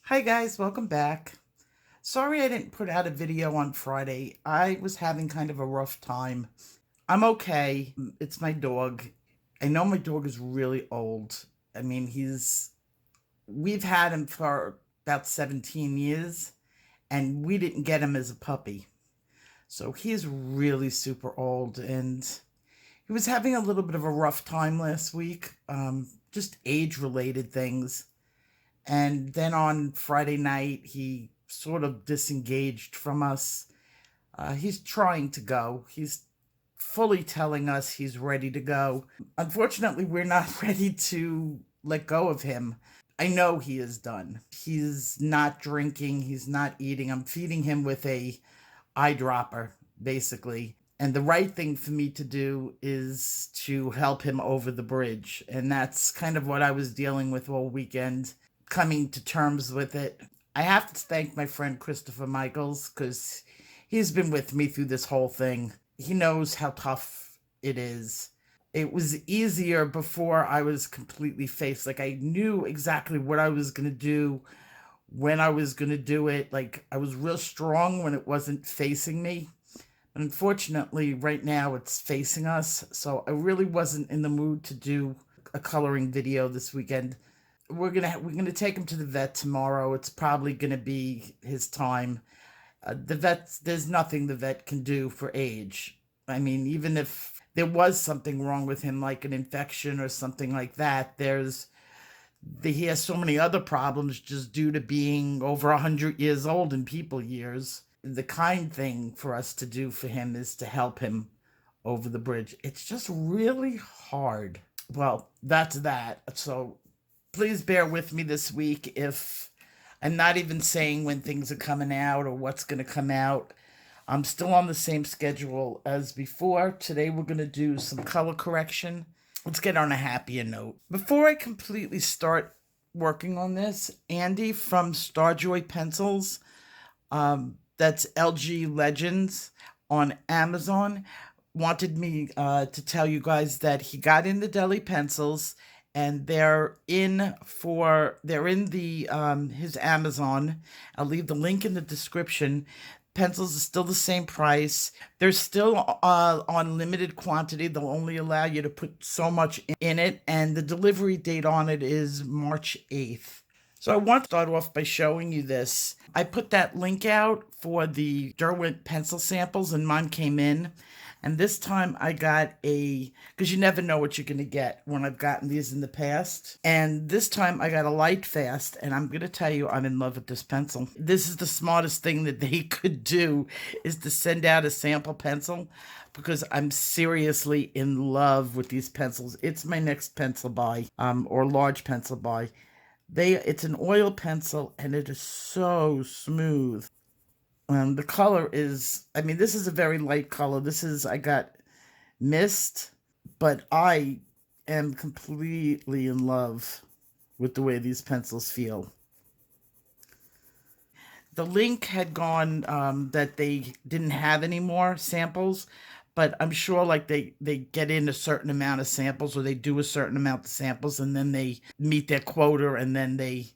Hi guys, welcome back. Sorry I didn't put out a video on Friday. I was having kind of a rough time. I'm okay. It's my dog. I know my dog is really old. I mean, we've had him for about 17 years and we didn't get him as a puppy. So he's really super old and he was having a little bit of a rough time last week. Just age related things. And then on Friday night, he sort of disengaged from us. He's trying to go. He's fully telling us he's ready to go. Unfortunately, we're not ready to let go of him. I know he is done. He's not drinking. He's not eating. I'm feeding him with a eyedropper, basically. And the right thing for me to do is to help him over the bridge. And that's kind of what I was dealing with all weekend, coming to terms with it. I have to thank my friend Christopher Michaels because he's been with me through this whole thing. He knows how tough it is. It was easier before I was completely faced. Like I knew exactly what I was going to do, when I was going to do it. Like I was real strong when it wasn't facing me. But unfortunately, right now it's facing us. So I really wasn't in the mood to do a coloring video this weekend. We're gonna take him to the vet tomorrow. It's probably gonna be his time. There's nothing the vet can do for age. I mean, even if there was something wrong with him, like an infection or something like that, he has so many other problems just due to being over 100 years old in people years. The kind thing for us to do for him is to help him over the bridge. It's just really hard. Well, that's that. So please bear with me this week if I'm not even saying when things are coming out or what's going to come out. I'm still on the same schedule as before. Today we're going to do some color correction. Let's get on a happier note. Before I completely start working on this, Andy from Starjoy Pencils, that's LG Legends on Amazon, wanted me to tell you guys that he got in the Deli Pencils and they're in the his Amazon. I'll leave the link in the description. Pencils are still the same price. They're still on limited quantity. They'll only allow you to put so much in it, and the delivery date on it is March 8th. So I want to start off by showing you this. I put that link out for the Derwent pencil samples, and mine came in. And this time I got because you never know what you're going to get when I've gotten these in the past. And this time I got a light fast, and I'm going to tell you I'm in love with this pencil. This is the smartest thing that they could do, is to send out a sample pencil, because I'm seriously in love with these pencils. It's my next pencil buy, or large pencil buy. It's an oil pencil and it is so smooth. The color is, I mean, this is a very light color. I got mist, but I am completely in love with the way these pencils feel. The link had gone that they didn't have any more samples, but I'm sure like they get in a certain amount of samples, or they do a certain amount of samples, and then they meet their quota, and then they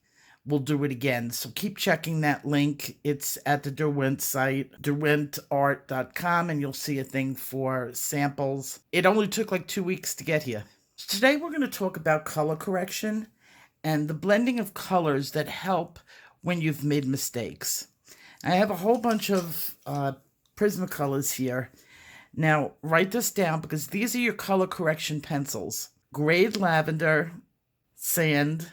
will do it again. So keep checking that link. It's at the Derwent site, derwentart.com, and you'll see a thing for samples. It only took like 2 weeks to get here. So today we're going to talk about color correction and the blending of colors that help when you've made mistakes. I have a whole bunch of Prismacolors here. Now, write this down because these are your color correction pencils. Grade Lavender, Sand,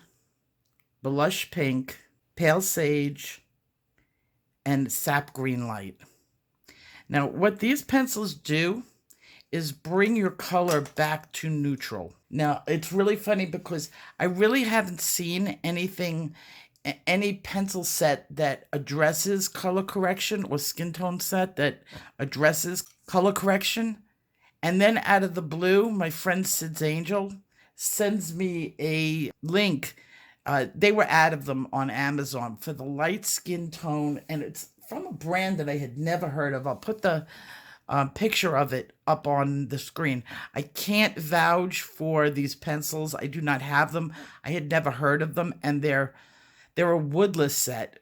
Blush Pink, Pale Sage, and Sap Green Light. Now, what these pencils do is bring your color back to neutral. Now, it's really funny because I really haven't seen any pencil set that addresses color correction, or skin tone set that addresses color correction. And then out of the blue, my friend Sid's Angel sends me a link. They were out of them on Amazon for the light skin tone, and it's from a brand that I had never heard of. I'll put the picture of it up on the screen. I can't vouch for these pencils. I do not have them. I had never heard of them, and they're They're a woodless set,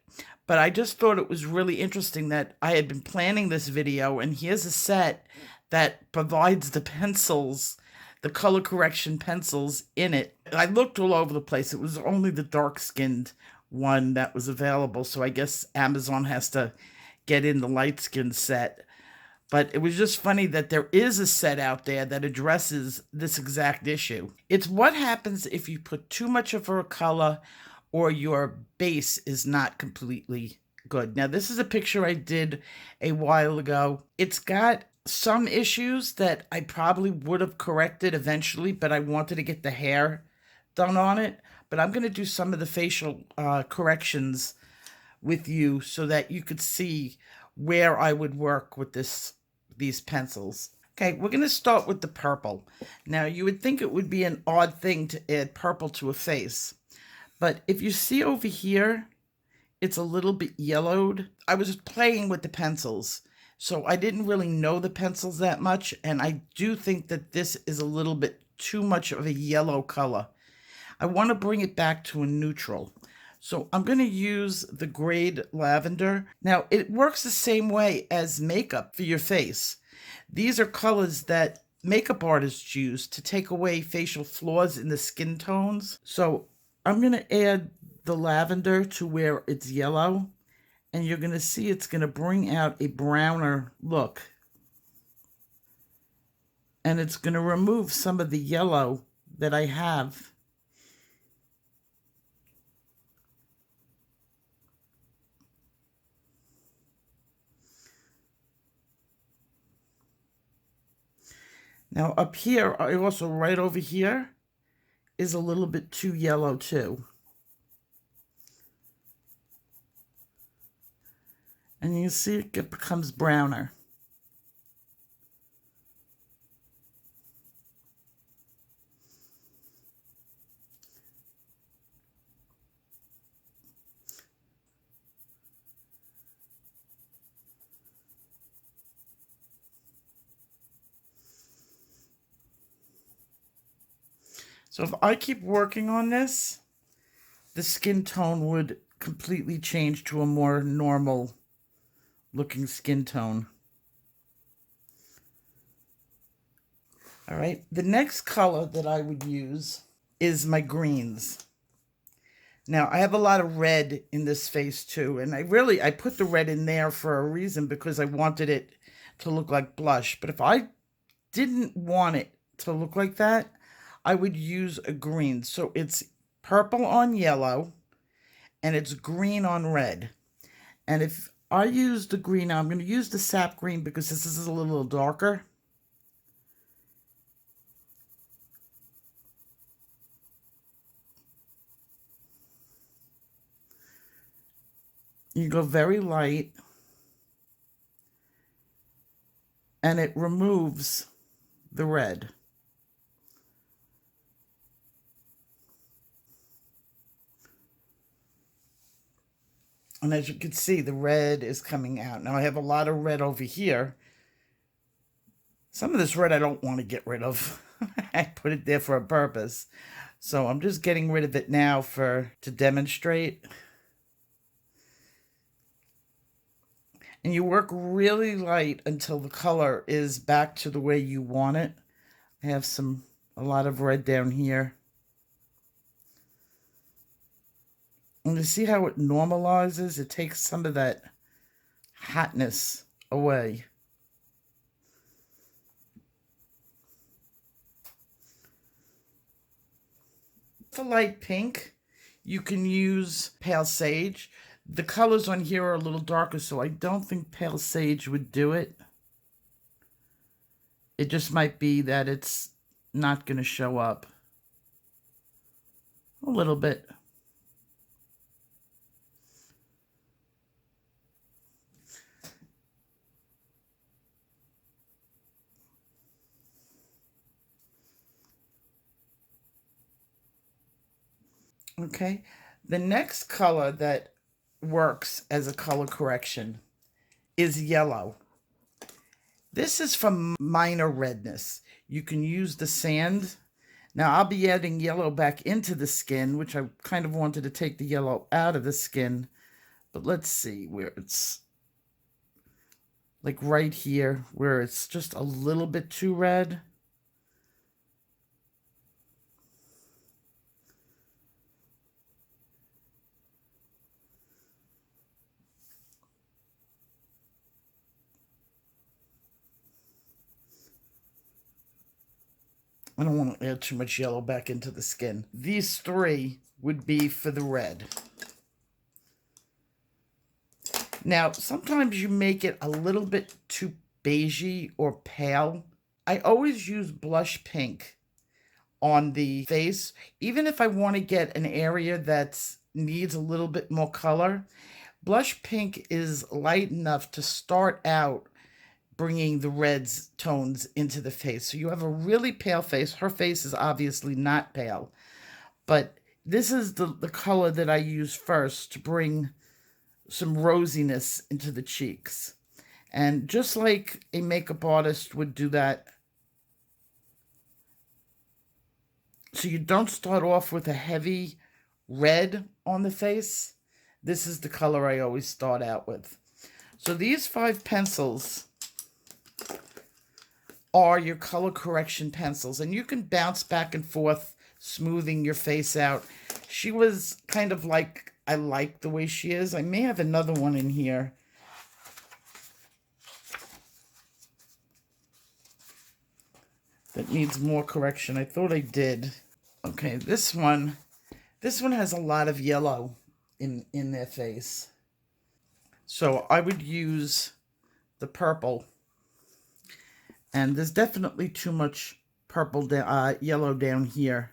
but I just thought it was really interesting that I had been planning this video, and here's a set that provides the pencils, the color correction pencils in it. I looked all over the place. It was only the dark-skinned one that was available, so I guess Amazon has to get in the light-skinned set. But it was just funny that there is a set out there that addresses this exact issue. It's what happens if you put too much of a color or your base is not completely good. Now, this is a picture I did a while ago. It's got some issues that I probably would have corrected eventually, but I wanted to get the hair done on it. But I'm going to do some of the facial corrections with you so that you could see where I would work with these pencils. Okay, we're going to start with the purple. Now, you would think it would be an odd thing to add purple to a face, but if you see over here, it's a little bit yellowed. I was playing with the pencils, so I didn't really know the pencils that much, and I do think that this is a little bit too much of a yellow color. I want to bring it back to a neutral. So I'm going to use the grade lavender. Now, it works the same way as makeup for your face. These are colors that makeup artists use to take away facial flaws in the skin tones. So I'm going to add the lavender to where it's yellow, and you're going to see it's going to bring out a browner look. And it's going to remove some of the yellow that I have. Now up here, I also right over here is a little bit too yellow too. And you see it becomes browner. So if I keep working on this, the skin tone would completely change to a more normal looking skin tone. All right, the next color that I would use is my greens. Now, I have a lot of red in this face too, and I put the red in there for a reason because I wanted it to look like blush. But if I didn't want it to look like that, I would use a green. So it's purple on yellow and it's green on red. And if I use the green, now I'm going to use the sap green because this is a little darker. You go very light and it removes the red. And as you can see, the red is coming out. Now I have a lot of red over here. Some of this red I don't want to get rid of. I put it there for a purpose. So I'm just getting rid of it now to demonstrate. And you work really light until the color is back to the way you want it. I have a lot of red down here. And you see how it normalizes? It takes some of that hotness away. For light pink, you can use pale sage. The colors on here are a little darker, so I don't think pale sage would do it. It just might be that it's not going to show up. A little bit. Okay, the next color that works as a color correction is yellow. This is from minor redness. You can use the sand. Now I'll be adding yellow back into the skin, which I kind of wanted to take the yellow out of the skin. But let's see where it's like right here, where it's just a little bit too red. I don't want to add too much yellow back into the skin. These three would be for the red. Now, sometimes you make it a little bit too beigey or pale. I always use blush pink on the face, even if I want to get an area that needs a little bit more color. Blush pink is light enough to start out bringing the reds tones into the face. So you have a really pale face. Her face is obviously not pale, but this is the color that I use first to bring some rosiness into the cheeks. And just like a makeup artist would do that, so you don't start off with a heavy red on the face. This is the color I always start out with. So these 5 pencils are your color correction pencils, and you can bounce back and forth, smoothing your face out. She was kind of like, I like the way she is. I may have another one in here. That needs more correction. I thought I did. Okay, this one has a lot of yellow in their face. So I would use the purple. And there's definitely too much purple, yellow down here.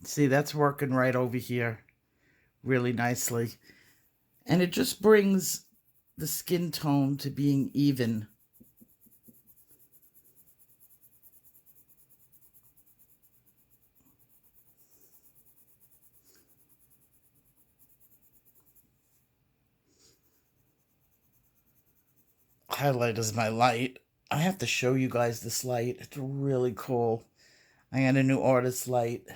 See, that's working right over here really nicely. And it just brings the skin tone to being even. Highlight is my light. I have to show you guys this light. It's really cool. I got a new artist light.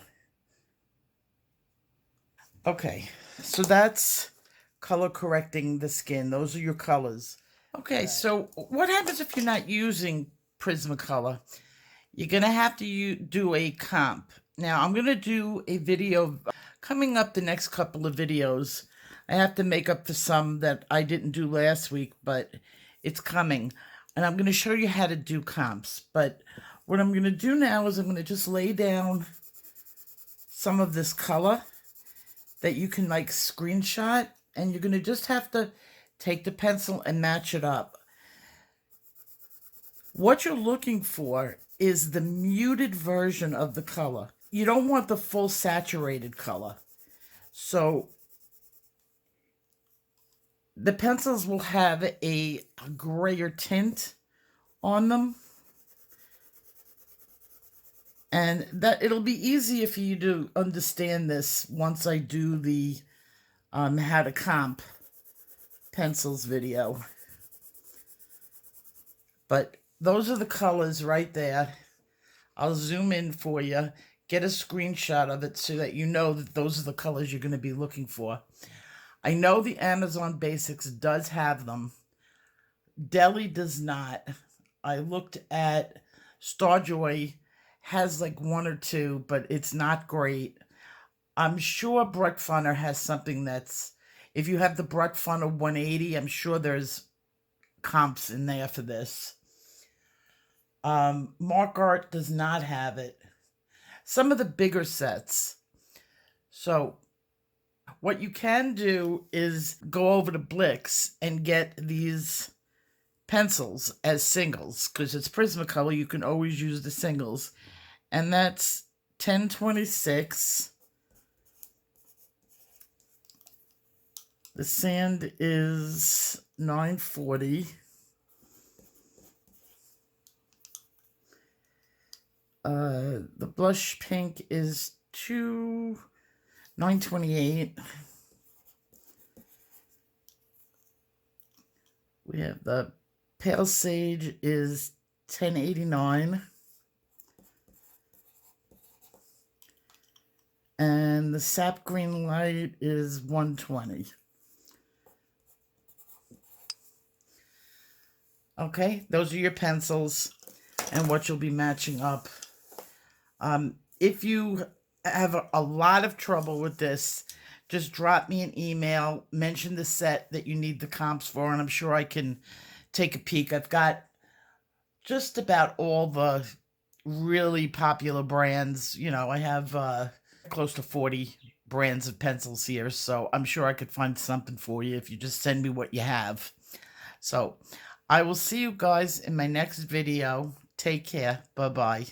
Okay, so that's color correcting the skin. Those are your colors. Okay, so what happens if you're not using Prismacolor? You're going to have to do a comp. Now, I'm going to do a video coming up the next couple of videos. I have to make up for some that I didn't do last week, but it's coming. And I'm going to show you how to do comps. But what I'm going to do now is I'm going to just lay down some of this color that you can like screenshot, and you're going to just have to take the pencil and match it up. What you're looking for is the muted version of the color. You don't want the full saturated color. So the pencils will have a grayer tint on them. And that it'll be easier for you to understand this once I do the how to comp pencils video. But those are the colors right there. I'll zoom in for you, get a screenshot of it so that you know that those are the colors you're going to be looking for. I know the Amazon Basics does have them. Deli does not. I looked at Starjoy, has like 1 or 2, but it's not great. I'm sure Brett Funner has something that's, if you have the Brett Funner 180, I'm sure there's comps in there for this. Mark Art does not have it. Some of the bigger sets. So what you can do is go over to Blix and get these pencils as singles, because it's Prismacolor. You can always use the singles. And that's 1026. The sand is 940. The blush pink is $9.28. We have the pale sage is $10.89. And the sap green light is $120. Okay, those are your pencils and what you'll be matching up. If you have a lot of trouble with this, just drop me an email, mention the set that you need the comps for, and I'm sure I can take a peek. I've got just about all the really popular brands. You know, I have close to 40 brands of pencils here, so I'm sure I could find something for you if you just send me what you have. So I will see you guys in my next video. Take care. Bye-bye.